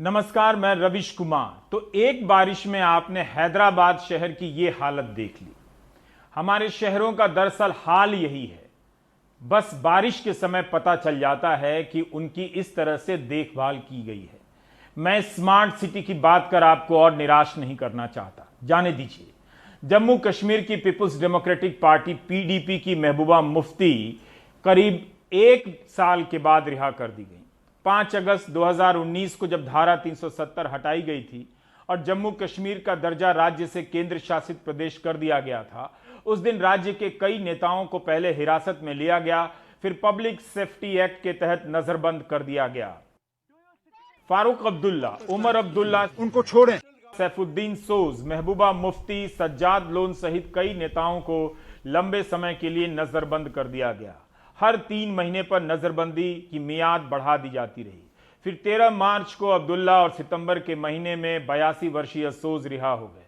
नमस्कार, मैं रविश कुमार। तो एक बारिश में आपने हैदराबाद शहर की ये हालत देख ली। हमारे शहरों का दरअसल हाल यही है। बस बारिश के समय पता चल जाता है कि उनकी इस तरह से देखभाल की गई है। मैं स्मार्ट सिटी की बात कर आपको और निराश नहीं करना चाहता। जाने दीजिए, जम्मू कश्मीर की पीपुल्स डेमोक्रेटिक पार्टी पीडीपी की महबूबा मुफ्ती करीब 1 साल के बाद रिहा कर दी गई। 5 अगस्त 2019 को जब धारा 370 हटाई गई थी और जम्मू कश्मीर का दर्जा राज्य से केंद्र शासित प्रदेश कर दिया गया था, उस दिन राज्य के कई नेताओं को पहले हिरासत में लिया गया, फिर पब्लिक सेफ्टी एक्ट के तहत नजरबंद कर दिया गया। फारूक अब्दुल्ला, उमर अब्दुल्ला, उनको छोड़ें। सैफुद्दीन सोज, महबूबा मुफ्ती, सज्जाद लोन सहित कई नेताओं को लंबे समय के लिए नजरबंद कर दिया गया। हर 3 महीने पर नजरबंदी की मियाद बढ़ा दी जाती रही। फिर 13 मार्च को अब्दुल्ला और सितंबर के महीने में 82 वर्षीय सोज रिहा हो गए।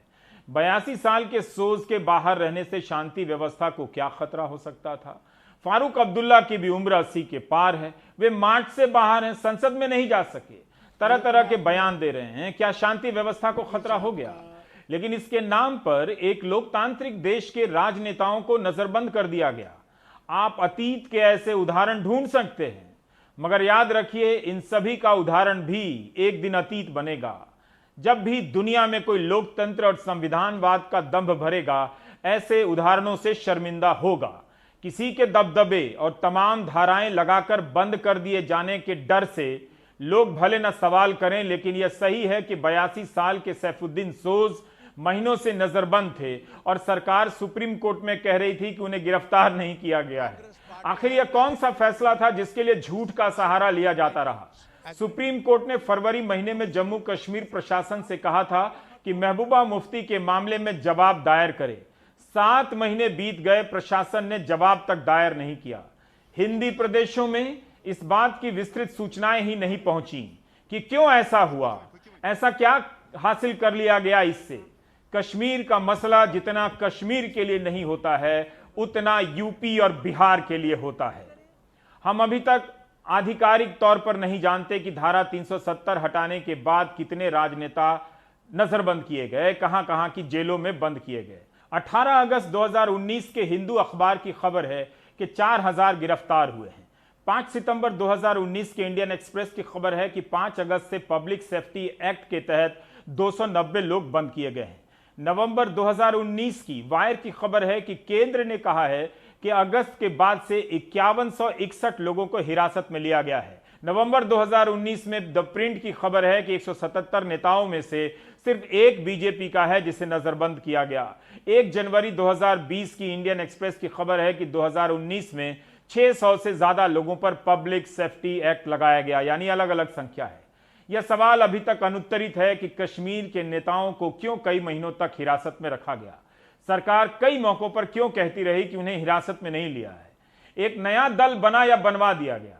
82 साल के सोज के बाहर रहने से शांति व्यवस्था को क्या खतरा हो सकता था? फारूक अब्दुल्ला की भी उम्र 80 के पार है। वे मार्च से बाहर हैं, संसद में नहीं जा सके, तरह तरह के बयान दे रहे हैं। क्या शांति व्यवस्था को खतरा हो गया? लेकिन इसके नाम पर एक लोकतांत्रिक देश के राजनेताओं को नजरबंद कर दिया गया। आप अतीत के ऐसे उदाहरण ढूंढ सकते हैं, मगर याद रखिए, इन सभी का उदाहरण भी एक दिन अतीत बनेगा। जब भी दुनिया में कोई लोकतंत्र और संविधानवाद का दंभ भरेगा, ऐसे उदाहरणों से शर्मिंदा होगा। किसी के दबदबे और तमाम धाराएं लगाकर बंद कर दिए जाने के डर से लोग भले न सवाल करें, लेकिन यह सही है कि 82 साल के सैफुद्दीन सोज महीनों से नजरबंद थे और सरकार सुप्रीम कोर्ट में कह रही थी कि उन्हें गिरफ्तार नहीं किया गया है। आखिर यह कौन सा फैसला था जिसके लिए झूठ का सहारा लिया जाता रहा? सुप्रीम कोर्ट ने फरवरी महीने में जम्मू कश्मीर प्रशासन से कहा था कि महबूबा मुफ्ती के मामले में जवाब दायर करे। 7 महीने बीत गए, प्रशासन ने जवाब तक दायर नहीं किया। हिंदी प्रदेशों में इस बात की विस्तृत सूचनाएं ही नहीं पहुंची कि क्यों ऐसा हुआ, ऐसा क्या हासिल कर लिया गया इससे। कश्मीर का मसला जितना कश्मीर के लिए नहीं होता है, उतना यूपी और बिहार के लिए होता है। हम अभी तक आधिकारिक तौर पर नहीं जानते कि धारा 370 हटाने के बाद कितने राजनेता नजरबंद किए गए, कहां कहां की जेलों में बंद किए गए। 18 अगस्त 2019 के हिंदू अखबार की खबर है कि 4000 गिरफ्तार हुए हैं। 5 सितंबर 2019 के इंडियन एक्सप्रेस की खबर है कि 5 अगस्त से पब्लिक सेफ्टी एक्ट के तहत 290 लोग बंद किए गए हैं। नवंबर 2019 की वायर की खबर है कि केंद्र ने कहा है कि अगस्त के बाद से 5161 लोगों को हिरासत में लिया गया है। नवंबर 2019 में द प्रिंट की खबर है कि 177 नेताओं में से सिर्फ एक बीजेपी का है जिसे नजरबंद किया गया। 1 जनवरी 2020 की इंडियन एक्सप्रेस की खबर है कि 2019 में 600 से ज्यादा लोगों पर पब्लिक सेफ्टी एक्ट लगाया गया, यानी अलग अलग संख्या है। यह सवाल अभी तक अनुत्तरित है कि कश्मीर के नेताओं को क्यों कई महीनों तक हिरासत में रखा गया। सरकार कई मौकों पर क्यों कहती रही कि उन्हें हिरासत में नहीं लिया है। एक नया दल बना या बनवा दिया गया,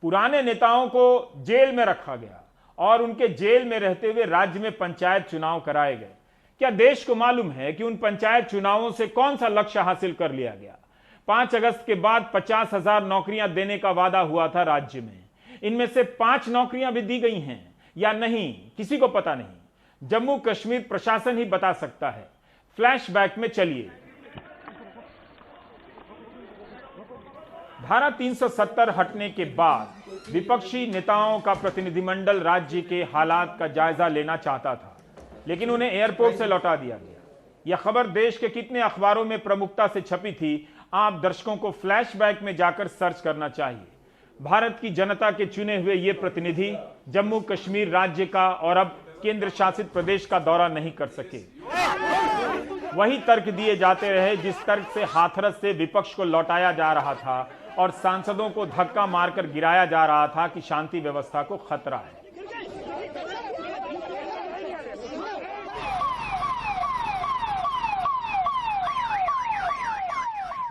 पुराने नेताओं को जेल में रखा गया और उनके जेल में रहते हुए राज्य में पंचायत चुनाव कराए गए। क्या देश को मालूम है कि उन पंचायत चुनावों से कौन सा लक्ष्य हासिल कर लिया गया? 5 अगस्त के बाद 50,000 नौकरियां देने का वादा हुआ था राज्य में। इनमें से 5 नौकरियां भी दी गई हैं या नहीं, किसी को पता नहीं। जम्मू कश्मीर प्रशासन ही बता सकता है। फ्लैशबैक में चलिए। धारा 370 हटने के बाद विपक्षी नेताओं का प्रतिनिधिमंडल राज्य के हालात का जायजा लेना चाहता था, लेकिन उन्हें एयरपोर्ट से लौटा दिया गया। यह खबर देश के कितने अखबारों में प्रमुखता से छपी थी, आप दर्शकों को फ्लैशबैक में जाकर सर्च करना चाहिए। भारत की जनता के चुने हुए ये प्रतिनिधि जम्मू कश्मीर राज्य का और अब केंद्र शासित प्रदेश का दौरा नहीं कर सके। वही तर्क दिए जाते रहे जिस तर्क से हाथरस से विपक्ष को लौटाया जा रहा था और सांसदों को धक्का मारकर गिराया जा रहा था कि शांति व्यवस्था को खतरा है।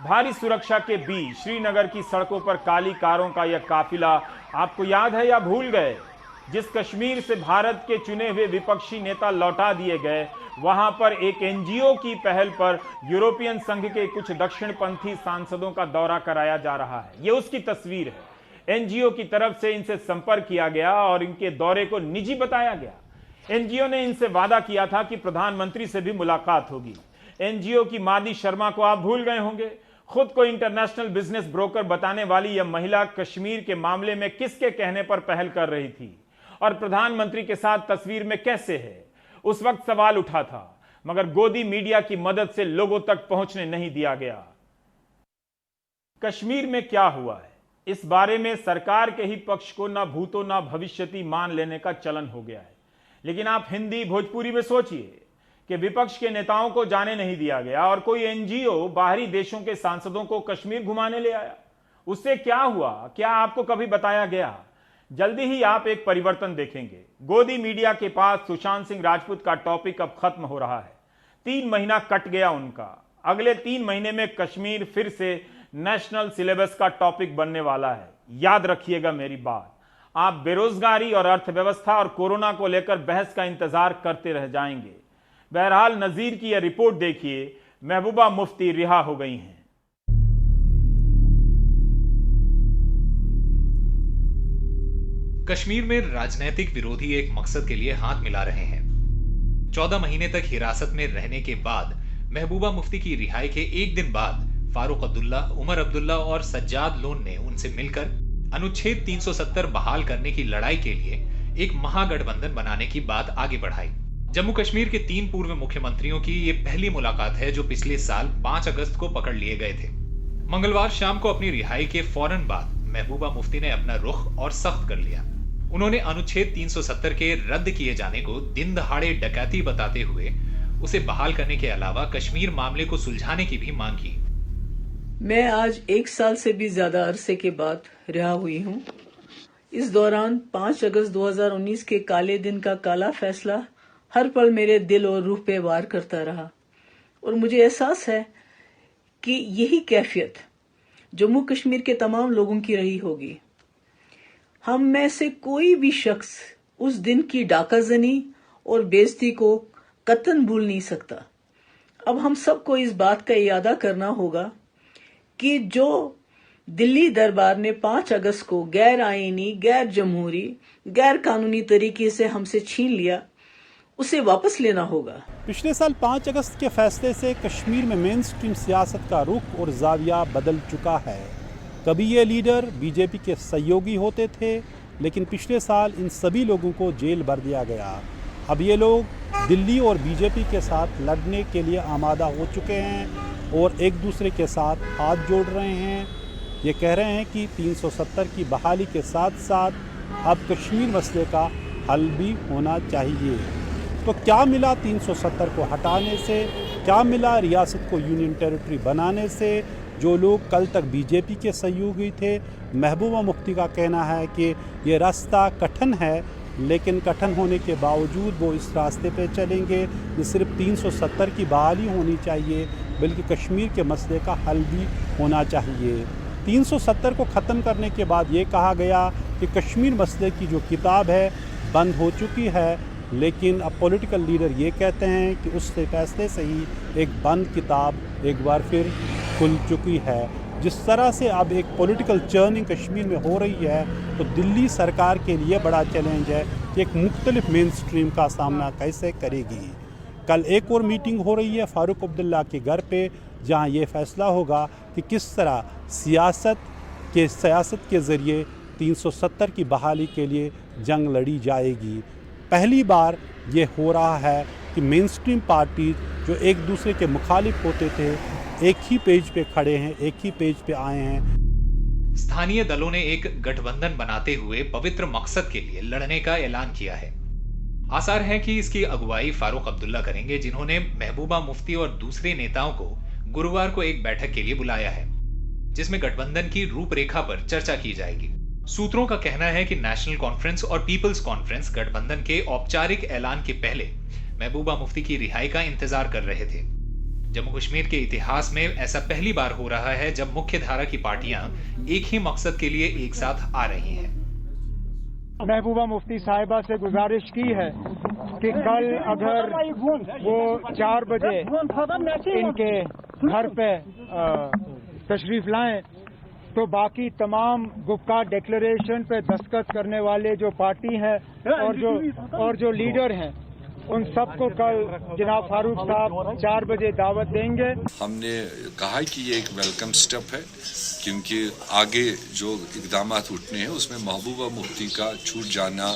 भारी सुरक्षा के बीच श्रीनगर की सड़कों पर काली कारों का यह काफिला आपको याद है या भूल गए? जिस कश्मीर से भारत के चुने हुए विपक्षी नेता लौटा दिए गए, वहां पर एक एनजीओ की पहल पर यूरोपियन संघ के कुछ दक्षिणपंथी सांसदों का दौरा कराया जा रहा है। यह उसकी तस्वीर है। एनजीओ की तरफ से इनसे संपर्क किया गया और इनके दौरे को निजी बताया गया। एनजीओ ने इनसे वादा किया था कि प्रधानमंत्री से भी मुलाकात होगी। एनजीओ की मादी शर्मा को आप भूल गए होंगे। खुद को इंटरनेशनल बिजनेस ब्रोकर बताने वाली यह महिला कश्मीर के मामले में किसके कहने पर पहल कर रही थी और प्रधानमंत्री के साथ तस्वीर में कैसे है, उस वक्त सवाल उठा था, मगर गोदी मीडिया की मदद से लोगों तक पहुंचने नहीं दिया गया। कश्मीर में क्या हुआ है, इस बारे में सरकार के ही पक्ष को ना भूतो ना भविष्यति मान लेने का चलन हो गया है। लेकिन आप हिंदी भोजपुरी में सोचिए कि विपक्ष के नेताओं को जाने नहीं दिया गया और कोई एनजीओ बाहरी देशों के सांसदों को कश्मीर घुमाने ले आया। उससे क्या हुआ, क्या आपको कभी बताया गया? जल्दी ही आप एक परिवर्तन देखेंगे। गोदी मीडिया के पास सुशांत सिंह राजपूत का टॉपिक अब खत्म हो रहा है। 3 महीना कट गया उनका। अगले 3 महीने में कश्मीर फिर से नेशनल सिलेबस का टॉपिक बनने वाला है। याद रखिएगा मेरी बात। आप बेरोजगारी और अर्थव्यवस्था और कोरोना को लेकर बहस का इंतजार करते रह जाएंगे। बहरहाल नजीर की यह रिपोर्ट देखिए, महबूबा मुफ्ती रिहा हो गई हैं। कश्मीर में राजनीतिक विरोधी एक मकसद के लिए हाथ मिला रहे हैं। 14 महीने तक हिरासत में रहने के बाद महबूबा मुफ्ती की रिहाई के एक दिन बाद फारूक अब्दुल्ला, उमर अब्दुल्ला और सज्जाद लोन ने उनसे मिलकर अनुच्छेद 370 बहाल करने की लड़ाई के लिए एक महागठबंधन बनाने की बात आगे बढ़ाई। जम्मू कश्मीर के 3 पूर्व मुख्यमंत्रियों की ये पहली मुलाकात है जो पिछले साल 5 अगस्त को पकड़ लिए गए थे। मंगलवार शाम को अपनी रिहाई के फौरन बाद महबूबा मुफ्ती ने अपना रुख और सख्त कर लिया। उन्होंने अनुच्छेद 370 के रद्द किए जाने को दिन दहाड़े डकैती बताते हुए उसे बहाल करने के अलावा कश्मीर मामले को सुलझाने की भी मांग की। मैं आज 1 साल से भी ज्यादा अरसे के बाद रिहा हुई हूँ। इस दौरान 5 अगस्त 2019 के काले दिन का काला फैसला हर पल मेरे दिल और रूह पे वार करता रहा और मुझे एहसास है कि यही कैफियत जम्मू कश्मीर के तमाम लोगों की रही होगी। हम में से कोई भी शख्स उस दिन की डाकाजनी और बेइज्जती को कतन भूल नहीं सकता। अब हम सबको इस बात का इरादा करना होगा कि जो दिल्ली दरबार ने 5 अगस्त को गैर आईनी, गैर जमहूरी, गैर कानूनी तरीके से हमसे छीन लिया, उसे वापस लेना होगा। पिछले साल 5 अगस्त के फैसले से कश्मीर में मेन स्ट्रीम सियासत का रुख और जाविया बदल चुका है। कभी ये लीडर बीजेपी के सहयोगी होते थे, लेकिन पिछले साल इन सभी लोगों को जेल भर दिया गया। अब ये लोग दिल्ली और बीजेपी के साथ लड़ने के लिए आमादा हो चुके हैं और एक दूसरे के साथ हाथ जोड़ रहे हैं। ये कह रहे हैं कि 370 की बहाली के साथ साथ अब कश्मीर मसले का हल भी होना चाहिए। तो क्या मिला 370 को हटाने से, क्या मिला रियासत को यूनियन टेरिटरी बनाने से? जो लोग कल तक बीजेपी के सहयोगी थे, महबूबा मुफ्ती का कहना है कि ये रास्ता कठिन है, लेकिन कठिन होने के बावजूद वो इस रास्ते पे चलेंगे। ये सिर्फ 370 की बहाली होनी चाहिए, बल्कि कश्मीर के मसले का हल भी होना चाहिए। 370 को ख़त्म करने के बाद ये कहा गया कि कश्मीर मसले की जो किताब है बंद हो चुकी है, लेकिन अब पॉलिटिकल लीडर ये कहते हैं कि उस फैसले से ही एक बंद किताब एक बार फिर खुल चुकी है। जिस तरह से अब एक पॉलिटिकल चर्निंग कश्मीर में हो रही है, तो दिल्ली सरकार के लिए बड़ा चैलेंज है कि एक मुख्तलिफ मेन स्ट्रीम का सामना कैसे करेगी। कल एक और मीटिंग हो रही है फारूक अब्दुल्ला के घर पे, जहां ये फैसला होगा कि किस तरह सियासत के ज़रिए 370 की बहाली के लिए जंग लड़ी जाएगी। पहली बार ये हो रहा है कि मेन स्ट्रीम पार्टी जो एक दूसरे के मुखालिफ होते थे, एक ही पेज पे खड़े हैं, एक ही पेज पे आए हैं। स्थानीय दलों ने एक गठबंधन बनाते हुए पवित्र मकसद के लिए लड़ने का ऐलान किया है। आसार है कि इसकी अगुवाई फारूक अब्दुल्ला करेंगे, जिन्होंने महबूबा मुफ्ती और दूसरे नेताओं को गुरुवार को एक बैठक के लिए बुलाया है, जिसमें गठबंधन की रूपरेखा पर चर्चा की जाएगी। सूत्रों का कहना है कि नेशनल कॉन्फ्रेंस और पीपल्स कॉन्फ्रेंस गठबंधन के औपचारिक ऐलान के पहले महबूबा मुफ्ती की रिहाई का इंतजार कर रहे थे। जम्मू कश्मीर के इतिहास में ऐसा पहली बार हो रहा है जब मुख्य धारा की पार्टियां एक ही मकसद के लिए एक साथ आ रही हैं। महबूबा मुफ्ती साहिबा से गुजारिश की है कि कल अगर वो 4 बजे इनके घर पे तशरीफ लाएं तो बाकी तमाम गुपकार डिक्लेरेशन पे दस्तखत करने वाले जो पार्टी हैं और जो लीडर हैं, उन सबको कल जनाब फारूक साहब 4 बजे दावत देंगे। हमने कहा कि ये एक वेलकम स्टेप है, क्योंकि आगे जो इकदाम उठने हैं उसमें महबूबा मुफ्ती का छूट जाना,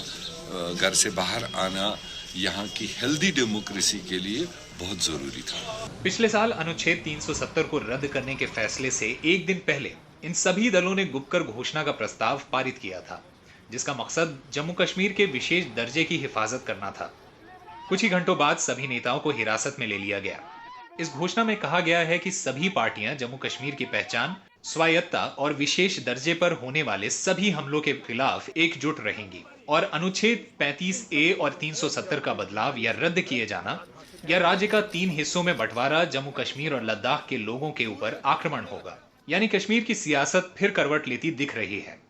घर से बाहर आना यहाँ की हेल्दी डेमोक्रेसी के लिए बहुत जरूरी था। पिछले साल अनुच्छेद 370 को रद्द करने के फैसले से एक दिन पहले इन सभी दलों ने गुपकर घोषणा का प्रस्ताव पारित किया था, जिसका मकसद जम्मू कश्मीर के विशेष दर्जे की हिफाजत करना था। कुछ ही घंटों बाद सभी नेताओं को हिरासत में ले लिया गया। इस घोषणा में कहा गया है कि सभी पार्टियां जम्मू कश्मीर की पहचान, स्वायत्तता और विशेष दर्जे पर होने वाले सभी हमलों के खिलाफ एकजुट रहेंगी और अनुच्छेद 35A और 370 का बदलाव या रद्द किए जाना या राज्य का 3 हिस्सों में बंटवारा जम्मू कश्मीर और लद्दाख के लोगों के ऊपर आक्रमण होगा। यानी कश्मीर की सियासत फिर करवट लेती दिख रही है।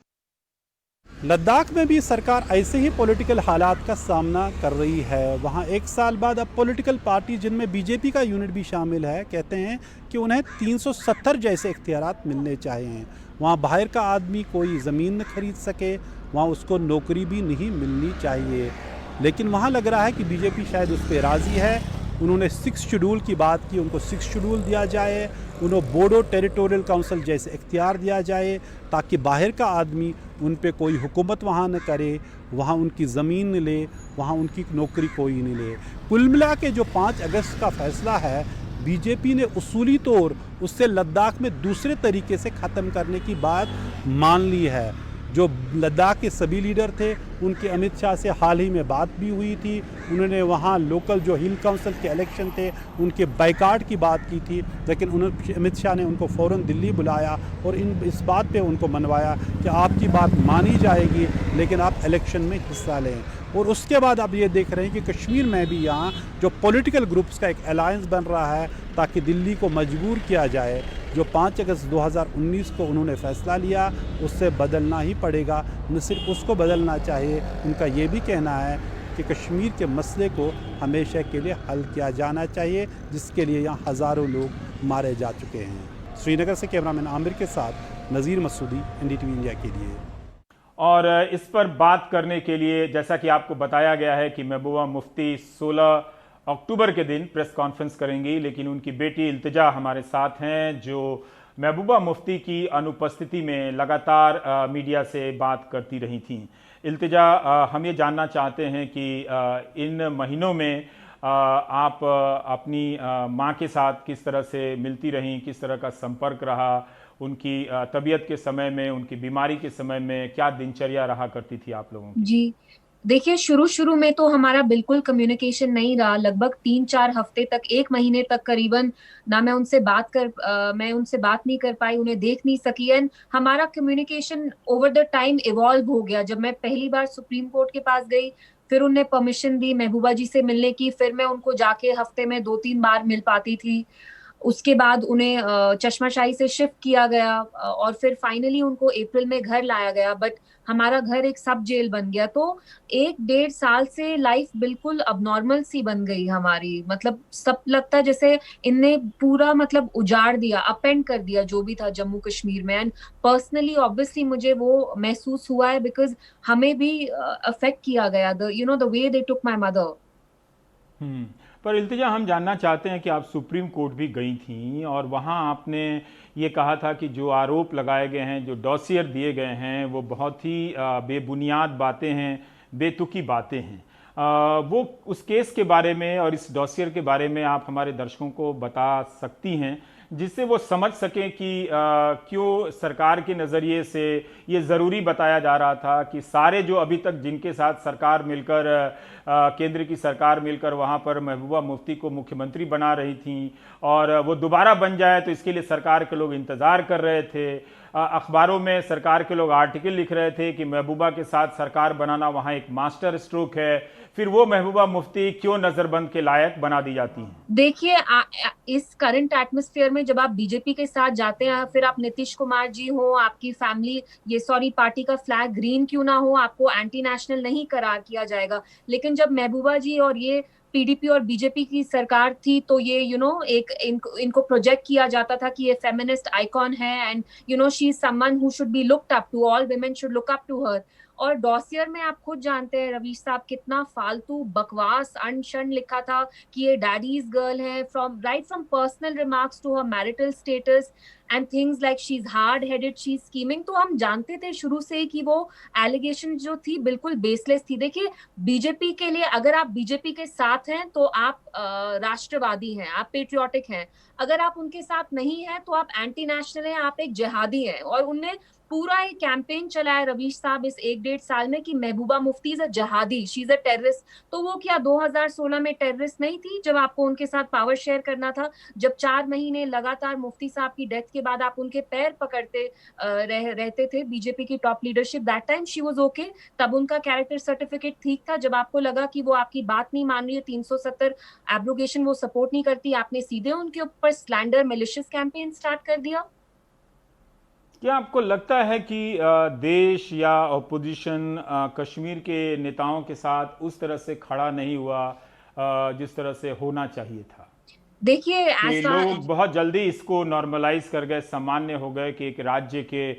लद्दाख में भी सरकार ऐसे ही पॉलिटिकल हालात का सामना कर रही है। वहाँ 1 साल बाद अब पॉलिटिकल पार्टी, जिनमें बीजेपी का यूनिट भी शामिल है, कहते हैं कि उन्हें 370 जैसे इख्तियारात मिलने चाहिए। वहाँ बाहर का आदमी कोई ज़मीन न खरीद सके, वहाँ उसको नौकरी भी नहीं मिलनी चाहिए। लेकिन वहाँ लग रहा है कि बीजेपी शायद उस पर राज़ी है। उन्होंने 6 शेड्यूल की बात की, उनको 6 शेड्यूल दिया जाए, उन्हें बोडो टेरिटोरियल काउंसिल जैसे इख्तियार दिया जाए, ताकि बाहर का आदमी उन पे कोई हुकूमत वहाँ न करे, वहाँ उनकी ज़मीन न ले, वहाँ उनकी नौकरी कोई नहीं ले। कुल मिला के जो 5 अगस्त का फ़ैसला है, बीजेपी ने उसूली तौर उससे लद्दाख में दूसरे तरीके से ख़त्म करने की बात मान ली है। जो लद्दाख के सभी लीडर थे, उनके अमित शाह से हाल ही में बात भी हुई थी। उन्होंने वहाँ लोकल जो हिल काउंसिल के इलेक्शन थे, उनके बाइकाट की बात की थी, लेकिन उन्होंने अमित शाह ने उनको फ़ौरन दिल्ली बुलाया और इस बात पे उनको मनवाया कि आपकी बात मानी जाएगी, लेकिन आप इलेक्शन में हिस्सा लें। और उसके बाद अब ये देख रहे हैं कि कश्मीर में भी यहाँ जो पॉलिटिकल ग्रुप्स का एक अलायंस बन रहा है, ताकि दिल्ली को मजबूर किया जाए। जो 5 अगस्त 2019 को उन्होंने फ़ैसला लिया, उससे बदलना ही पड़ेगा। न सिर्फ उसको बदलना चाहिए, उनका ये भी कहना है कि कश्मीर के मसले को हमेशा के लिए हल किया जाना चाहिए, जिसके लिए यहाँ हज़ारों लोग मारे जा चुके हैं। श्रीनगर से कैमरामैन आमिर के साथ नज़ीर मसूदी, NDTV इंडिया के लिए। और इस पर बात करने के लिए, जैसा कि आपको बताया गया है कि महबूबा मुफ्ती 16 अक्टूबर के दिन प्रेस कॉन्फ्रेंस करेंगी, लेकिन उनकी बेटी इल्तिजा हमारे साथ हैं, जो महबूबा मुफ्ती की अनुपस्थिति में लगातार मीडिया से बात करती रही थीं। इल्तिजा, हम ये जानना चाहते हैं कि इन महीनों में आप अपनी माँ के साथ किस तरह से मिलती रहीं, किस तरह का संपर्क रहा, उनकी तबीयत के समय में, उनकी बीमारी के समय में क्या दिनचर्या रहा करती थी आप लोगों की? जी देखिए, शुरू में तो हमारा बिल्कुल कम्युनिकेशन नहीं रहा। लगभग 3-4 हफ्ते तक, 1 महीने तक करीबन ना मैं उनसे बात नहीं कर पाई, उन्हें देख नहीं सकी। एंड हमारा communication over the time evolve हो गया। जब मैं पहली बार सुप्रीम कोर्ट के पास गई, फिर उन्हें परमिशन दी महबूबा जी से मिलने की, फिर मैं उनको जाके हफ्ते में 2-3 बार मिल पाती थी। उसके बाद उन्हें चश्माशाही से शिफ्ट किया गया और फिर फाइनली उनको अप्रैल में घर लाया गया। बट हमारा घर एक सब जेल बन गया। तो 1-1.5 साल से लाइफ बिल्कुल अबनॉर्मल सी बन गई हमारी। मतलब सब लगता है जैसे इनने पूरा मतलब उजाड़ दिया, अपएंड कर दिया जो भी था जम्मू कश्मीर में। एंड पर्सनली ऑब्वियसली मुझे वो महसूस हुआ है, बिकॉज हमें भी अफेक्ट किया गया, the way they took my mother. पर इल्तिजा, हम जानना चाहते हैं कि आप सुप्रीम कोर्ट भी गई थीं और वहाँ आपने ये कहा था कि जो आरोप लगाए गए हैं, जो डॉसियर दिए गए हैं, वो बहुत ही बेबुनियाद बातें हैं, बेतुकी बातें हैं। वो उस केस के बारे में और इस डॉसियर के बारे में आप हमारे दर्शकों को बता सकती हैं, जिससे वो समझ सकें कि क्यों सरकार के नज़रिए से ये ज़रूरी बताया जा रहा था कि सारे जो अभी तक जिनके साथ सरकार मिलकर, केंद्र की सरकार मिलकर वहाँ पर महबूबा मुफ्ती को मुख्यमंत्री बना रही थी और वो दोबारा बन जाए, तो इसके लिए सरकार के लोग इंतज़ार कर रहे थे। अखबारों में सरकार के लोग आर्टिकल लिख रहे थे कि महबूबा के साथ सरकार बनाना वहाँ एक मास्टर स्ट्रोक है। फिर वो महबूबा मुफ्ती क्यों नजरबंद के लायक बना दी जाती हैं? देखिए, इस करंट एटमॉस्फेयर में जब आप बीजेपी के साथ जाते हैं, फिर आप नीतीश कुमार जी हो, आपकी फैमिली पार्टी का फ्लैग ग्रीन क्यों ना हो, आपको एंटी नेशनल नहीं करार किया जाएगा। लेकिन जब महबूबा जी और ये पीडीपी और बीजेपी की सरकार थी तो ये एक इनको प्रोजेक्ट किया जाता था कि ये फेमिनिस्ट आइकॉन है and she is someone who should be looked up to, all women should look up to her. और डॉसियर में आप खुद जानते हैं रवीश साहब कितना फालतू बकवास अनशन लिखा था कि ये डैडीज गर्ल है, from personal remarks to her marital status and things like she is hard headed, she is scheming. तो हम जानते थे शुरू से ही कि वो एलिगेशन जो थी बिल्कुल बेसलेस थी। देखिए, बीजेपी के लिए अगर आप बीजेपी के साथ हैं तो आप राष्ट्रवादी हैं, आप पेट्रियोटिक हैं। अगर आप उनके साथ नहीं हैं तो आप एंटी नेशनल हैं, आप एक जिहादी हैं। और उनने पूरा एक कैंपेन चलाया रवीश साहब इस 1-1.5 साल में कि Mehbooba Mufti is a jihadi, she is a terrorist. तो वो क्या 2016 में टेररिस्ट नहीं थी जब आपको उनके साथ पावर शेयर करना था? जब 4 महीने लगातार मुफ्ती साहब की डेथ के बाद आप उनके पैर पकड़ते रहते थे बीजेपी की top leadership, that time she was okay, तब उनका कैरेक्टर सर्टिफिकेट ठीक था। जब आपको लगा कि वो आपकी बात नहीं मान रही है, 370 एब्रोगेशन वो सपोर्ट नहीं करती, आपने सीधे उनके ऊपर स्लैंडर मिलिशियस कैंपेन स्टार्ट कर दिया। क्या आपको लगता है कि देश या ऑपोजिशन कश्मीर के नेताओं के साथ उस तरह से खड़ा नहीं हुआ जिस तरह से होना चाहिए था? देखिए, कि लोग बहुत जल्दी इसको नॉर्मलाइज कर गए, सामान्य हो गए कि एक राज्य के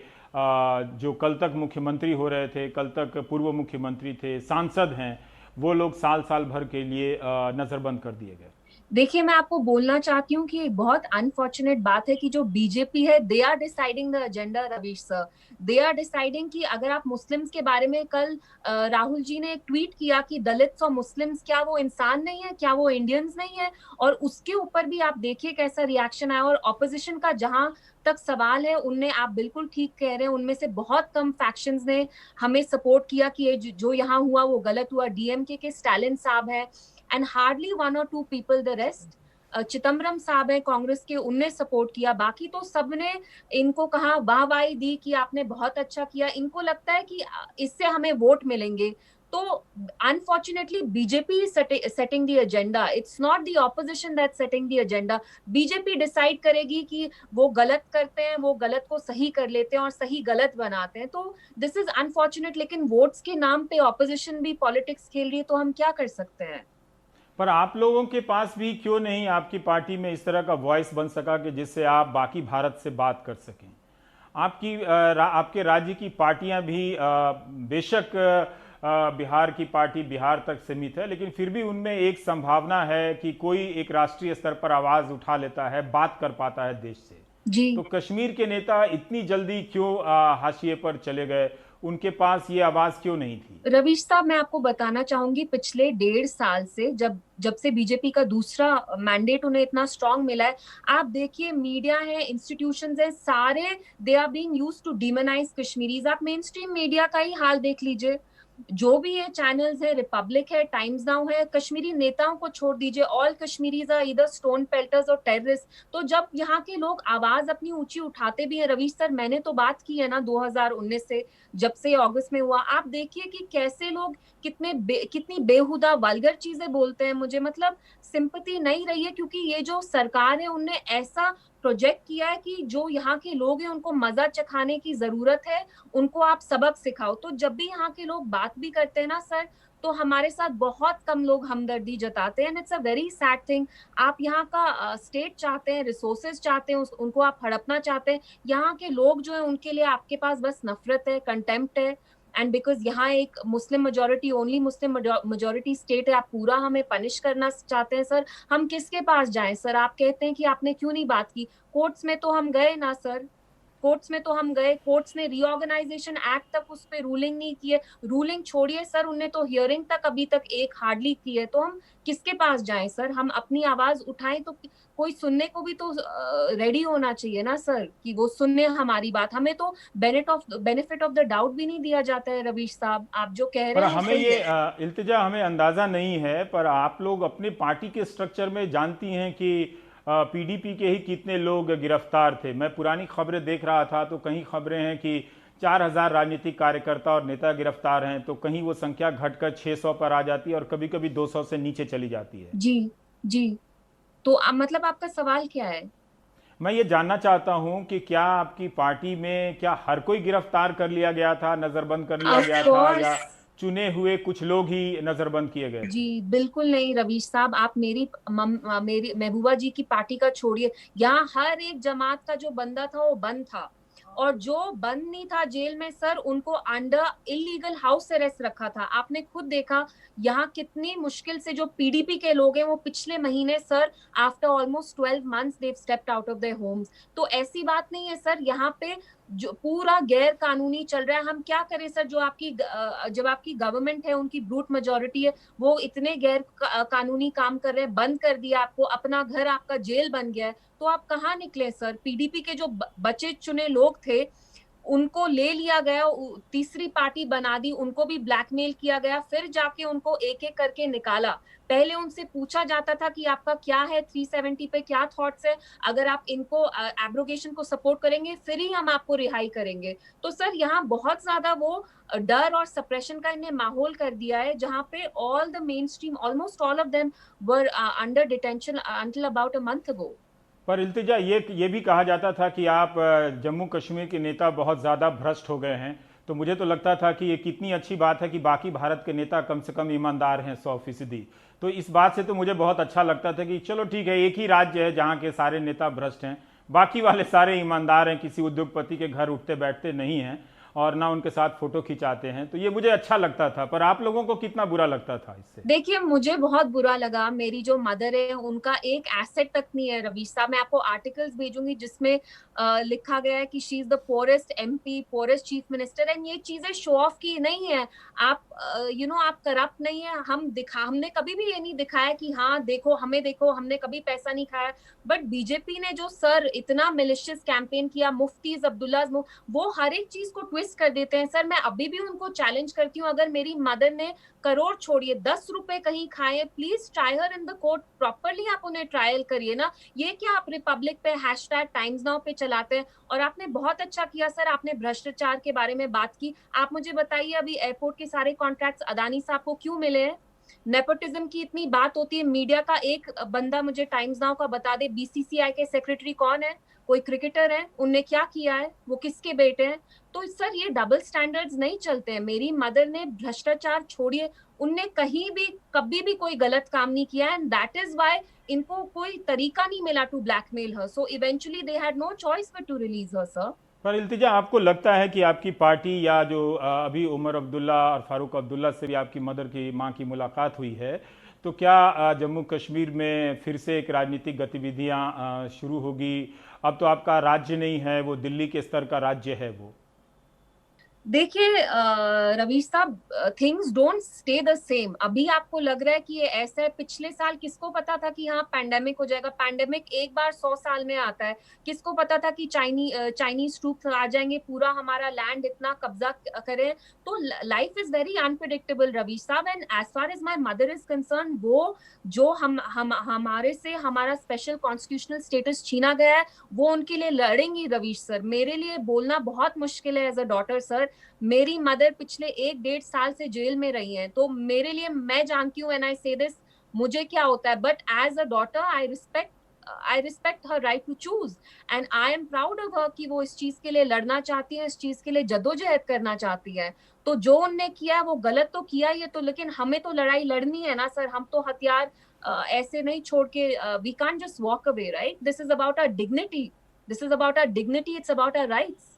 जो कल तक मुख्यमंत्री हो रहे थे, कल तक पूर्व मुख्यमंत्री थे, सांसद हैं, वो लोग साल साल भर के लिए नजरबंद कर दिए गए। देखिए, मैं आपको बोलना चाहती हूँ कि एक बहुत अनफॉर्चुनेट बात है कि जो बीजेपी है, they are deciding the agenda Ravish sir. They are deciding कि अगर आप मुस्लिम्स के बारे में कल राहुल जी ने एक ट्वीट किया कि दलित्स और मुस्लिम्स क्या वो इंसान नहीं है, क्या वो इंडियंस नहीं है? और उसके ऊपर भी आप देखिए कैसा रिएक्शन आया। और ऑपोजिशन का जहां तक सवाल है, उनने, आप बिल्कुल ठीक कह रहे हैं, उनमें से बहुत कम फैक्शंस ने हमें सपोर्ट किया कि ये जो यहाँ हुआ वो गलत हुआ। डीएमके के स्टालिन साहब है and hardly 1 or 2 people the rest, Chidambaram साहब है कांग्रेस के, उनने सपोर्ट किया। बाकी तो सबने इनको कहा, वाहवाही दी कि आपने बहुत अच्छा किया। इनको लगता है कि इससे हमें वोट मिलेंगे। तो unfortunately BJP is setting the agenda, it's not the opposition that setting the agenda. BJP decide करेगी कि वो गलत करते हैं, वो गलत को सही कर लेते हैं और सही गलत बनाते हैं। तो दिस इज अनफॉर्चुनेट, लेकिन वोट्स के नाम पे ऑपोजिशन भी पॉलिटिक्स खेल रही है, तो हम क्या कर सकते हैं? पर आप लोगों के पास भी क्यों नहीं आपकी पार्टी में इस तरह का वॉइस बन सका कि जिससे आप बाकी भारत से बात कर सकें? आपके राज्य की पार्टियां भी बेशक बिहार की पार्टी बिहार तक सीमित है, लेकिन फिर भी उनमें एक संभावना है कि कोई एक राष्ट्रीय स्तर पर आवाज उठा लेता है, बात कर पाता है देश से। जी। तो कश्मीर के नेता इतनी जल्दी क्यों हाशिए पर चले गए? उनके पास ये आवाज क्यों नहीं थी? रवीश साहब, मैं आपको बताना चाहूंगी, पिछले 1.5 साल से जब से बीजेपी का दूसरा मैंडेट उन्हें इतना स्ट्रांग मिला है, आप देखिए मीडिया है, इंस्टीट्यूशंस है, सारे they are being used to demonize Kashmiris. आप मेन स्ट्रीम मीडिया का ही हाल देख लीजिए, जो भी है चैनल्स है, रिपब्लिक है, टाइम्स नाउ है, कश्मीरी नेताओं को छोड़ दीजिए, all Kashmiris are either stone pelters और टेररिस्ट। तो जब यहाँ के लोग आवाज अपनी ऊंची उठाते भी हैं, रवीश सर, मैंने तो बात की है ना 2019 से, जब से अगस्त में हुआ, आप देखिए कि कैसे लोग कितनी बेहुदा वल्गर चीजें बोलते हैं। मुझे मतलब सिंपैथी नहीं रही है, क्योंकि ये जो सरकार है उनने ऐसा प्रोजेक्ट किया है कि जो यहाँ के लोग हैं उनको मजा चखाने की जरूरत है, उनको आप सबक सिखाओ। तो जब भी यहाँ के लोग बात भी करते हैं ना सर, तो हमारे साथ बहुत कम लोग हमदर्दी जताते हैं। It's a very sad thing. आप यहाँ का स्टेट चाहते हैं, रिसोर्सेज चाहते हैं, उनको आप हड़पना चाहते हैं। यहाँ के लोग जो है उनके लिए आपके पास बस नफरत है, कंटेम्प्ट है। एंड बिकॉज यहाँ एक Muslim majority, only Muslim majority state है, आप पूरा हमें पनिश करना चाहते हैं सर। हम किसके पास जाएं सर? आप कहते हैं कि आपने क्यों नहीं बात की, कोर्ट्स में तो हम गए ना सर, कोर्ट्स में तो हम गए, कोर्ट्स ने रीऑर्गेनाइजेशन एक्ट तक उस पर रूलिंग नहीं की है। रूलिंग छोड़िए सर, उनने तो हियरिंग तक अभी तक एक हार्डली की है। तो हम किसके पास जाएं सर? हम अपनी आवाज उठाएं तो कोई सुनने को भी तो रेडी होना चाहिए ना सर, कि वो सुनने हमारी बात। हमें तो बेनिफिट ऑफ द डाउट भी नहीं दिया जाता है रवीश साहब, आप जो कह रहे हैं। हमें ये इल्तिजा, हमें अंदाजा नहीं है, पर आप लोग अपने पार्टी के स्ट्रक्चर में जानती हैं कि पीडीपी के ही कितने लोग गिरफ्तार थे। मैं पुरानी खबरें देख रहा था तो कहीं खबरें हैं कि 4000 राजनीतिक कार्यकर्ता और नेता गिरफ्तार हैं, तो कहीं वो संख्या घटकर 600 पर आ जाती है और कभी कभी 200 से नीचे चली जाती है। जी जी। तो मतलब आपका सवाल क्या है? मैं ये जानना चाहता हूं कि क्या आपकी पार्टी में क्या हर कोई गिरफ्तार कर लिया गया था, नजरबंद कर लिया गया था, या चुने हुए कुछ लोग ही नजरबंद किए गए? जी बिल्कुल नहीं रवीश साहब, आप मेरी महबूबा जी की पार्टी का छोड़िए, यहाँ हर एक जमात का जो बंदा था वो बंद था, और जो बंद नहीं था जेल में सर, उनको अंडर इलीगल हाउस अरेस्ट रखा था। आपने खुद देखा यहाँ कितनी मुश्किल से जो पीडीपी के लोग हैं वो पिछले महीने sir, after almost 12 months they stepped out of their homes. तो ऐसी बात नहीं है सर, यहाँ पे जो पूरा गैर कानूनी चल रहा है। हम क्या करें सर, जब आपकी गवर्नमेंट है, उनकी ब्रूट मेजोरिटी है, वो इतने गैर कानूनी काम कर रहे हैं, बंद कर दिया आपको, अपना घर आपका जेल बन गया है, तो आप कहाँ निकले सर? पीडीपी के जो बचे चुने लोग थे उनको ले लिया गया, तीसरी पार्टी बना दी, उनको भी ब्लैकमेल किया गया, फिर जाके उनको एक एक करके निकाला। पहले उनसे पूछा जाता था कि आपका क्या है, 370 पे क्या थॉट्स है, अगर आप इनको एब्रोगेशन को सपोर्ट करेंगे फिर ही हम आपको रिहाई करेंगे। तो सर यहाँ बहुत ज्यादा वो डर और सप्रेशन का इन्हें माहौल कर दिया है, जहाँ पे all the main stream, almost all of them were under detention until about a month ago. पर इल्तिजा, ये भी कहा जाता था कि आप जम्मू कश्मीर के नेता बहुत ज़्यादा भ्रष्ट हो गए हैं, तो मुझे तो लगता था कि ये कितनी अच्छी बात है कि बाकी भारत के नेता कम से कम ईमानदार हैं 100%। तो इस बात से तो मुझे बहुत अच्छा लगता था कि चलो ठीक है, एक ही राज्य है जहाँ के सारे नेता भ्रष्ट हैं, बाकी वाले सारे ईमानदार हैं, किसी उद्योगपति के घर उठते बैठते नहीं हैं और ना उनके साथ फोटो खिंचाते हैं। तो ये मुझे अच्छा लगता था, पर आप लोगों को कितना बुरा लगता था इससे? देखिए मुझे बहुत बुरा लगा। मेरी जो मदर है उनका एक एसेट तक नहीं है रवीश साहब। मैं आपको आर्टिकल्स भेजूंगी जिसमें लिखा गया है कि she is the poorest MP, forest chief minister. And ये चीजें शो ऑफ की नहीं है। आप आप करप्ट नहीं है। हमने कभी भी ये नहीं दिखाया कि हाँ देखो हमें, देखो हमने कभी पैसा नहीं खाया। बट बीजेपी ने जो सर इतना मिलिशियस कैंपेन किया, मुफ्तीज अब्दुल्ला, वो हर एक चीज को ट्विस्ट कर देते हैं। सर मैं अभी भी उनको चैलेंज करती हूँ, अगर मेरी मदर ने करोड़ छोड़िए 10 रुपए कहीं खाए, please try her in the court, properly आप उन्हें ट्रायल करिए ना। ये क्या आप रिपब्लिक पे हैशटैग टाइम्स नाउ पे चलाते हैं। और आपने बहुत अच्छा किया सर, आपने भ्रष्टाचार के बारे में बात की। आप मुझे बताइए अभी एयरपोर्ट के सारे कॉन्ट्रैक्ट्स अदानी साहब को क्यों मिले हैं? नेपोटिज्म की इतनी बात होती है, मीडिया का एक बंदा मुझे टाइम्स नाउ का बता दे, बीसीसीआई के सेक्रेटरी कौन है? कोई क्रिकेटर है? उनने क्या किया है? वो किसके बेटे हैं? तो सर ये डबल स्टैंडर्ड्स नहीं चलते हैं। मेरी मदर ने भ्रष्टाचार छोड़िए, उनने कहीं भी कभी भी कोई गलत काम नहीं किया है, एंड दैट इज व्हाई इनको कोई तरीका नहीं मिला to blackmail her. So eventually they had no choice but to release her sir. पर इल्तिजा, आपको लगता है कि आपकी पार्टी या जो अभी उमर अब्दुल्ला और फारूक अब्दुल्ला से भी आपकी मदर की मां की मुलाकात हुई है, तो क्या जम्मू कश्मीर में फिर से एक राजनीतिक गतिविधियां शुरू होगी? अब तो आपका राज्य नहीं है, वो दिल्ली के स्तर का राज्य है वो। देखिए रवीश साहब, things don't stay the same. अभी आपको लग रहा है कि ये ऐसा है, पिछले साल किसको पता था कि हाँ पैंडेमिक हो जाएगा? पैंडेमिक एक बार 100 साल में आता है। किसको पता था कि चाइनीज ट्रूप्स आ जाएंगे, पूरा हमारा लैंड इतना कब्जा करें? तो life is very unpredictable Ravish साहब। And as far as my mother is concern, वो जो हमारे से हमारा स्पेशल कॉन्स्टिट्यूशनल स्टेटस छीना गया है, वो उनके लिए लड़ेंगी रवीश सर। मेरे लिए बोलना बहुत मुश्किल है एज अ डॉटर सर। मेरी मदर पिछले 1-1.5 साल से जेल में रही हैं, तो मेरे लिए, मैं जानती हूँ, व्हेन आई से दिस, मुझे क्या होता है, but as a daughter I respect her right to choose, and I am proud of her कि वो इस चीज के लिए लड़ना चाहती है, इस चीज के लिए जद्दोजहद करना चाहती है। तो जो उनने किया वो गलत तो किया ही है, तो लेकिन हमें तो लड़ाई लड़नी है ना सर। हम तो हथियार ऐसे नहीं छोड़ के, we can't just walk away, right? This is about our dignity, it's about our rights.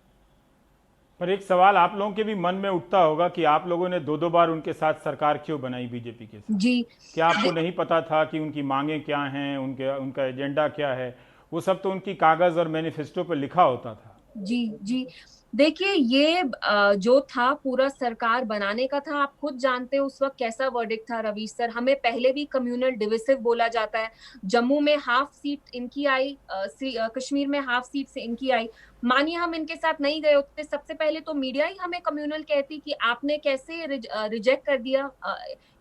पर एक सवाल आप लोगों के भी मन में उठता होगा कि आप लोगों ने 2-2 बार उनके साथ सरकार क्यों बनाई बीजेपी के साथ? जी, क्या आपको नहीं पता था कि उनकी मांगे क्या हैं, उनका एजेंडा क्या है? वो सब तो उनकी कागज और मैनिफेस्टो पर लिखा होता था। जी देखिए, ये जो था पूरा सरकार बनाने का था। आप खुद जानते हो उस वक्त कैसा वर्डिक्ट था रवीश सर। हमें पहले भी कम्युनल डिविसिव बोला जाता है। जम्मू में हाफ सीट इनकी आई, कश्मीर में हाफ सीट से इनकी आई। मानिए हम इनके साथ नहीं गए होते, सबसे पहले तो मीडिया ही हमें कम्युनल कहती कि आपने कैसे रिजेक्ट कर दिया,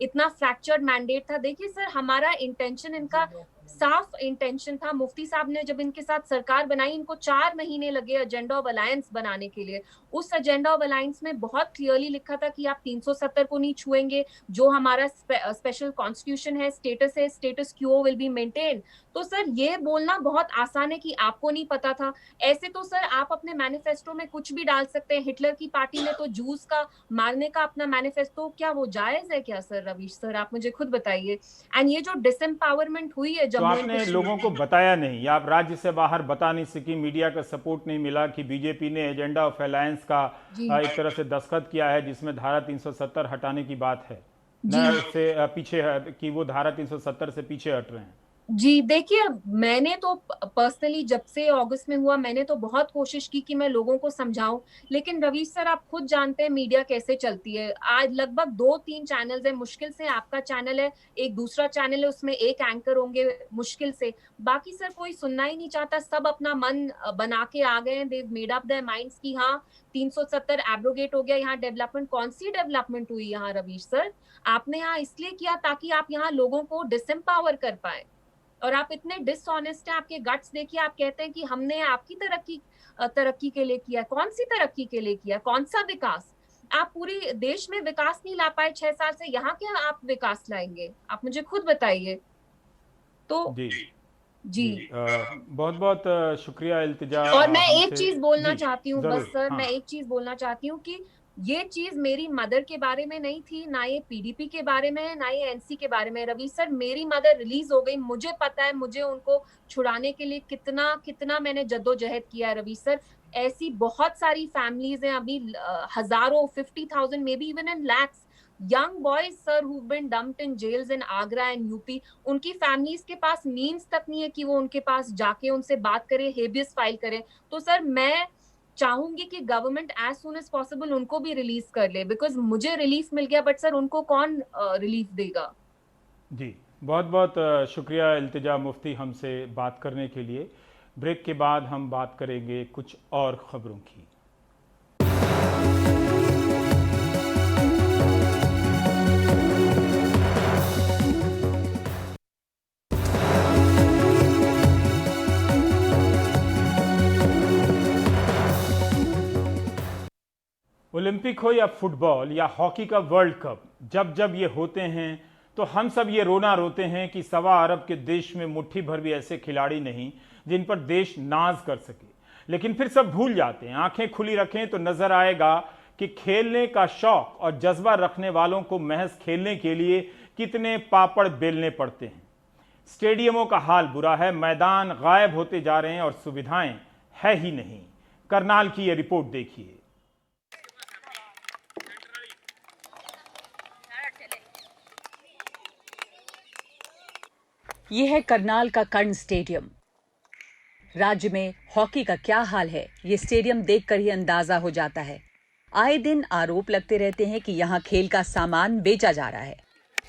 इतना फ्रैक्चर्ड मैंडेट था। देखिए सर, हमारा इंटेंशन, इनका साफ इंटेंशन था। मुफ्ती साहब ने जब इनके साथ सरकार बनाई, इनको 4 महीने लगे एजेंडा ऑफ अलायंस बनाने के लिए। उस एजेंडा ऑफ अलायंस में बहुत क्लियरली लिखा था कि आप 370 को नहीं छुएंगे, जो हमारा स्पेशल कॉन्स्टिट्यूशन है, status Q will be maintain. तो सर ये बोलना बहुत आसान है कि आपको नहीं पता था। ऐसे तो सर आप अपने मैनिफेस्टो में कुछ भी डाल सकते हैं। हिटलर की पार्टी ने तो जूस का मारने का अपना मैनिफेस्टो, क्या वो जायज है क्या सर? रवीश सर आप मुझे खुद बताइए। एंड ये जो डिसएम्पावरमेंट हुई है तो जम्मू एंड आपने कश्मीर, लोगों को बताया नहीं, या आप राज्य से बाहर बता नहीं सकी, मीडिया का सपोर्ट नहीं मिला कि बीजेपी ने एजेंडा ऑफ अलायंस का जी एक तरह से दस्तखत किया है जिसमें धारा 370 हटाने की बात है, जी न से पीछे है कि वो धारा 370 से पीछे हट रहे हैं? जी, देखिए मैंने तो पर्सनली जब से अगस्त में हुआ मैंने तो बहुत कोशिश की कि मैं लोगों को समझाऊं, लेकिन रवीश सर आप खुद जानते हैं मीडिया कैसे चलती है। आज लगभग 2-3 चैनल्स हैं, मुश्किल से आपका चैनल है, एक दूसरा चैनल है, उसमें एक एंकर होंगे मुश्किल से, बाकी सर कोई सुनना ही नहीं चाहता। सब अपना मन बना के आ गए हैं, देव मेड अप देयर माइंड्स कि हाँ 370 एब्रोगेट हो गया। यहाँ डेवलपमेंट, कौन सी डेवलपमेंट हुई यहाँ रवीश सर? आपने यहाँ इसलिए किया ताकि आप यहाँ लोगों को डिसएम्पावर कर पाए, और आप इतने डिसऑनेस्ट हैं। आपके गट्स देखिए, आप कहते हैं कि हमने आपकी तरक्की के लिए किया। कौन सी तरक्की के लिए किया? कौन सा विकास? आप पूरी देश में विकास नहीं ला पाए 6 साल से, यहाँ क्या आप विकास लाएंगे? आप मुझे खुद बताइए। तो जी बहुत बहुत शुक्रिया इल्तिजा। और मैं एक हमसे चीज बोलना जी, चाहती हूँ जरूर, बस सर, हाँ। मैं एक चीज बोलना चाहती हूँ कि ये चीज मेरी मदर के बारे में नहीं थी, ना ये पीडीपी के बारे में है, ना ये एनसी के बारे में। रवि सर मेरी मदर रिलीज हो गई, मुझे पता है मुझे उनको छुड़ाने के लिए कितना कितना मैंने जद्दोजहद किया है रवि सर। ऐसी बहुत सारी फैमिलीज हैं अभी, हजारों, 50,000 may be even in lakhs young boys sir who've been dumped in jails in Agra and UP, उनकी फैमिलीज के पास मीन्स तक नहीं है कि वो उनके पास जाके उनसे बात करें, हेबियस फाइल करें। तो सर मैं चाहूंगी कि government as soon as possible उनको भी रिलीज कर ले, बिकॉज मुझे रिलीफ मिल गया, बट सर उनको कौन रिलीफ देगा? जी, बहुत बहुत शुक्रिया इल्तिजा मुफ्ती हमसे बात करने के लिए। ब्रेक के बाद हम बात करेंगे कुछ और खबरों की। ओलंपिक हो या फुटबॉल या हॉकी का वर्ल्ड कप, जब जब ये होते हैं तो हम सब ये रोना रोते हैं कि 1.25 अरब के देश में मुट्ठी भर भी ऐसे खिलाड़ी नहीं जिन पर देश नाज कर सके। लेकिन फिर सब भूल जाते हैं। आंखें खुली रखें तो नजर आएगा कि खेलने का शौक और जज्बा रखने वालों को महज खेलने के लिए कितने पापड़ बेलने पड़ते हैं। स्टेडियमों का हाल बुरा है, मैदान गायब होते जा रहे हैं और सुविधाएं है ही नहीं। करनाल की ये रिपोर्ट देखिए। ये है करनाल का कर्ण स्टेडियम। राज्य में हॉकी का क्या हाल है, ये स्टेडियम देखकर ही अंदाजा हो जाता है। आए दिन आरोप लगते रहते हैं कि यहाँ खेल का सामान बेचा जा रहा है।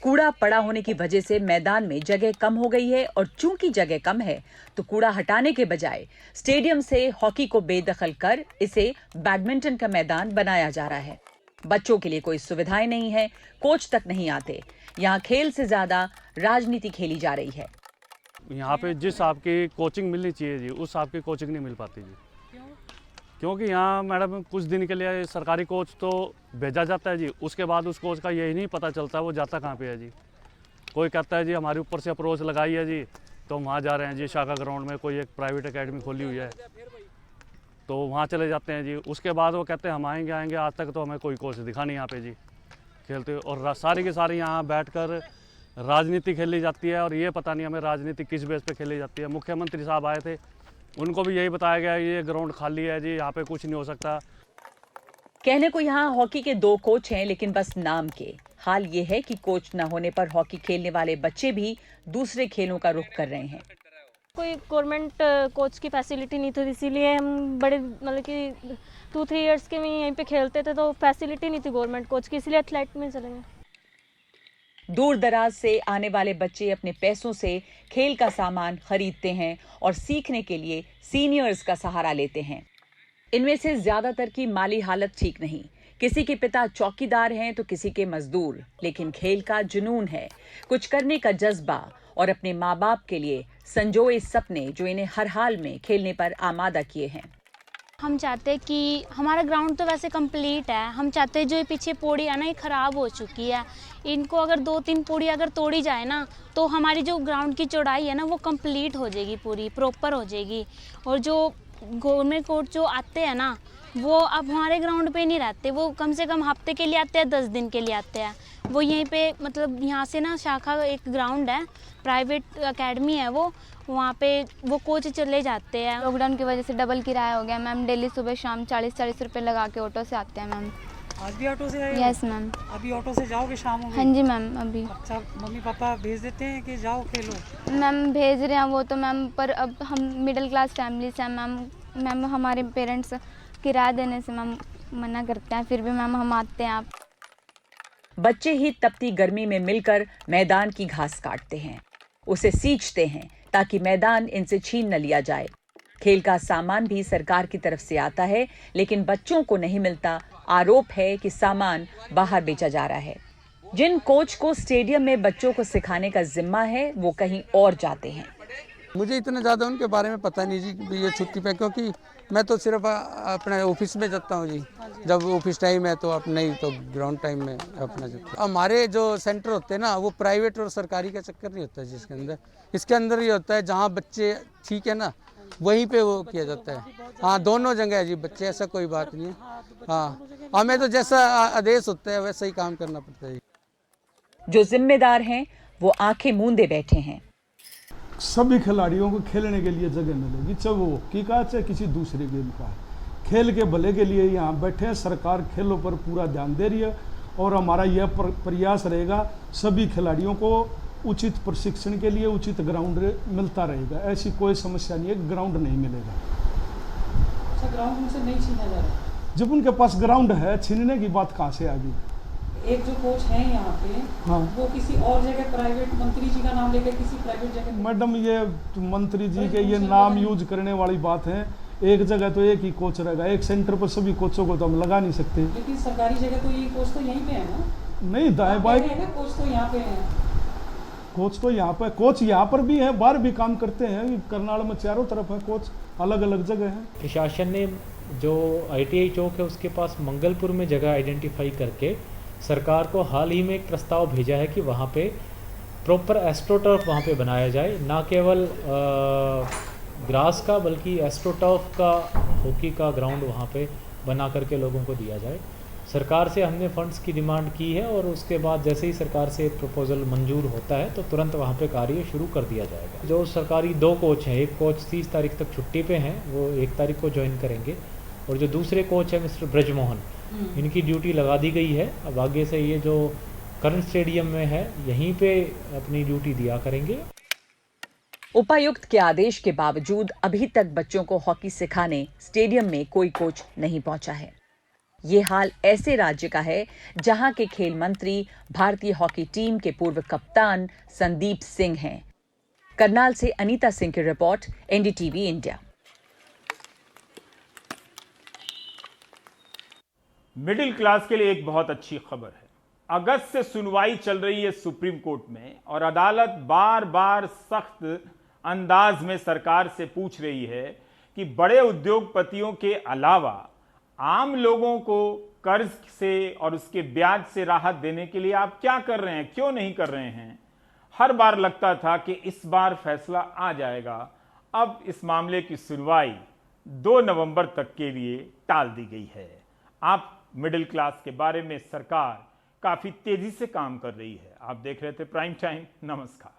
कूड़ा पड़ा होने की वजह से मैदान में जगह कम हो गई है, और चूंकि जगह कम है तो कूड़ा हटाने के बजाय स्टेडियम से हॉकी को बेदखल कर इसे बैडमिंटन का मैदान बनाया जा रहा है। बच्चों के लिए कोई सुविधाएं नहीं है, कोच तक नहीं आते। यहाँ खेल से ज्यादा राजनीति खेली जा रही है। यहाँ पे जिस आपकी कोचिंग मिलनी चाहिए जी, उस आपकी कोचिंग नहीं मिल पाती जी। क्योंकि यहाँ मैडम कुछ दिन के लिए सरकारी कोच तो भेजा जाता है जी, उसके बाद उस कोच का यही नहीं पता चलता वो जाता कहाँ पे है जी। कोई कहता है जी हमारे ऊपर से अप्रोच लगाई है जी, तो हम वहाँ जा रहे हैं जी। शाखा ग्राउंड में कोई एक प्राइवेट एकेडमी खोली हुई है, तो वहाँ चले जाते हैं जी। उसके बाद वो कहते हैं हम आएंगे। आज तक तो हमें कोई कोच दिखा नहीं यहाँ पे जी खेलते। और सारी की सारी यहाँ बैठकर राजनीति खेली जाती है, और ये पता नहीं हमें राजनीति किस बेस पे खेली जाती है। मुख्यमंत्री साहब आए थे, उनको भी यही बताया गया ये ग्राउंड खाली है जी, यहाँ पे कुछ नहीं हो सकता। कहने को यहाँ हॉकी के 2 कोच हैं, लेकिन बस नाम के। हाल ये है कि कोच न होने पर हॉकी खेलने वाले बच्चे भी दूसरे खेलों का रुख कर रहे हैं। कोई गवर्नमेंट कोच की फैसिलिटी नहीं थी, इसीलिए हम बड़े मतलब कि 2-3 इयर्स के में यहीं पे खेलते थे, तो फैसिलिटी नहीं थी गवर्नमेंट कोच की, इसलिए एथलेट में चले गए। दूर दराज से आने वाले बच्चे अपने पैसों से खेल का सामान खरीदते हैं और सीखने के लिए सीनियर्स का सहारा लेते हैं। इनमें से ज्यादातर की माली हालत ठीक नहीं। किसी के पिता चौकीदार हैं तो किसी के मजदूर, लेकिन खेल का जुनून है, कुछ करने का जज्बा और अपने माँ बाप के लिए संजोए सपने जो इन्हें हर हाल में खेलने पर आमादा किए हैं। हम चाहते हैं कि हमारा ग्राउंड तो वैसे कंप्लीट है, हम चाहते हैं जो ये पीछे पौड़ी है ना ये ख़राब हो चुकी है, इनको अगर 2-3 पौड़ी अगर तोड़ी जाए ना तो हमारी जो ग्राउंड की चौड़ाई है ना वो कंप्लीट हो जाएगी, पूरी प्रॉपर हो जाएगी। और जो गवर्नमेंट कोच जो आते हैं ना वो अब हमारे ग्राउंड पे नहीं रहते, वो कम से कम हफ्ते के लिए आते हैं, 10 दिन के लिए आते हैं। वो यहीं पे मतलब यहाँ से ना शाखा एक ग्राउंड है, प्राइवेट एकेडमी है वो, वहाँ पे वो कोच चले जाते हैं। लॉकडाउन की वजह से डबल किराया हो गया मैम, डेली सुबह शाम 40-40 रुपये लगा के ऑटो से आते हैं मैम। आज भी ऑटो से आए हो? Yes ma'am. अभी ऑटो से जाओगे शाम हो गई? हाँ जी मैम अभी। अच्छा, मम्मी पापा भेज देते हैं कि जाओ खेलो? मैम भेज रहे हैं वो तो मैम, पर अब हम मिडिल क्लास फैमिली से हैं मैम हमारे पेरेंट्स किराया देने से मैम मना करते हैं, फिर भी मैम हम आते हैं। आप बच्चे ही तपती गर्मी में मिलकर मैदान की घास काटते हैं, उसे सींचते हैं ताकि मैदान इनसे छीन न लिया जाए। खेल का सामान भी सरकार की तरफ से आता है लेकिन बच्चों को नहीं मिलता। आरोप है कि सामान बाहर बेचा जा रहा है। जिन कोच को स्टेडियम में बच्चों को सिखाने का जिम्मा है वो कहीं और जाते हैं। मुझे इतना ज़्यादा उनके बारे में पता नहीं जी, ये छुट्टी पे, क्योंकि मैं तो सिर्फ अपने ऑफिस में जाता हूँ जी। जब ऑफिस टाइम है तो अपना ही, तो ग्राउंड टाइम में अपना जाता हूँ। हमारे जो सेंटर होते हैं ना वो प्राइवेट और सरकारी का चक्कर नहीं होता है जिसके अंदर, इसके अंदर ये होता है जहाँ बच्चे ठीक है ना वहीं पे वो किया जाता है। हाँ दोनों जगह है जी बच्चे, ऐसा कोई बात नहीं है। हाँ हमें तो जैसा आदेश होता है वैसा ही काम करना पड़ता है। जो जिम्मेदार हैं वो आंखें मूंदे बैठे हैं। सभी खिलाड़ियों को खेलने के लिए जगह मिलेगी, चाहे वो हॉकी का चाहे किसी दूसरे गेम का। खेल के भले के लिए यहाँ बैठे हैं, सरकार खेलों पर पूरा ध्यान दे रही है और हमारा यह प्रयास रहेगा सभी खिलाड़ियों को उचित प्रशिक्षण के लिए उचित ग्राउंड मिलता रहेगा। ऐसी कोई समस्या नहीं है, ग्राउंड नहीं मिलेगा। अच्छा, ग्राउंड उनसे नहीं छीना जा रहा? जब उनके पास ग्राउंड है छीनने की बात कहाँ से आ गई? एक जो कोच है यहाँ पे, हाँ, वो किसी और जगह प्राइवेट मंत्री जी का नाम लेकर किसी प्राइवेट जगह। मैडम ये मंत्री जी के ये नाम यूज करने वाली बात है। एक जगह तो एक ही कोच रहेगा, एक सेंटर पर सभी कोचों को तो हम लगा नहीं सकते। लेकिन सरकारी जगह तो ये कोच तो यहीं पे है ना? नहीं, दाएं बाएं कोच तो यहाँ पे है। कोच तो यहाँ पर, कोच यहाँ पर भी है, बाहर भी काम करते हैं। करनाल में चारों तरफ है कोच, अलग अलग जगह है। प्रशासन ने जो ITI चौक है उसके पास मंगलपुर में जगह आइडेंटिफाई करके सरकार को हाल ही में एक प्रस्ताव भेजा है कि वहाँ पे प्रॉपर एस्ट्रोटर्फ वहाँ पे बनाया जाए, ना केवल ग्रास का बल्कि एस्ट्रोटर्फ का हॉकी का ग्राउंड वहाँ पे बना करके लोगों को दिया जाए। सरकार से हमने फंड्स की डिमांड की है और उसके बाद जैसे ही सरकार से प्रपोजल मंजूर होता है तो तुरंत वहाँ पे कार्य शुरू कर दिया जाएगा। जो सरकारी 2 कोच हैं, एक कोच 30 तारीख तक छुट्टी पे हैं, वो 1 तारीख को ज्वाइन करेंगे, और जो दूसरे कोच हैं मिस्टर ब्रजमोहन, इनकी ड्यूटी लगा दी गई है। अब आगे से ये जो करंट स्टेडियम में है यहीं पे अपनी ड्यूटी दिया करेंगे। उपायुक्त के आदेश के बावजूद अभी तक बच्चों को हॉकी सिखाने स्टेडियम में कोई कोच नहीं पहुंचा है। ये हाल ऐसे राज्य का है जहां के खेल मंत्री भारतीय हॉकी टीम के पूर्व कप्तान संदीप सिंह हैं। करनाल से अनीता सिंह की report, NDTV India. Middle class के लिए एक बहुत अच्छी खबर है। अगस्त से सुनवाई चल रही है सुप्रीम कोर्ट में और अदालत बार बार सख्त अंदाज में सरकार से पूछ रही है कि बड़े उद्योगपतियों के अलावा आम लोगों को कर्ज से और उसके ब्याज से राहत देने के लिए आप क्या कर रहे हैं, क्यों नहीं कर रहे हैं। हर बार लगता था कि इस बार फैसला आ जाएगा। अब इस मामले की सुनवाई 2 नवंबर तक के लिए टाल दी गई है। आप मिडिल क्लास के बारे में सरकार काफी तेजी से काम कर रही है। आप देख रहे थे प्राइम टाइम। नमस्कार।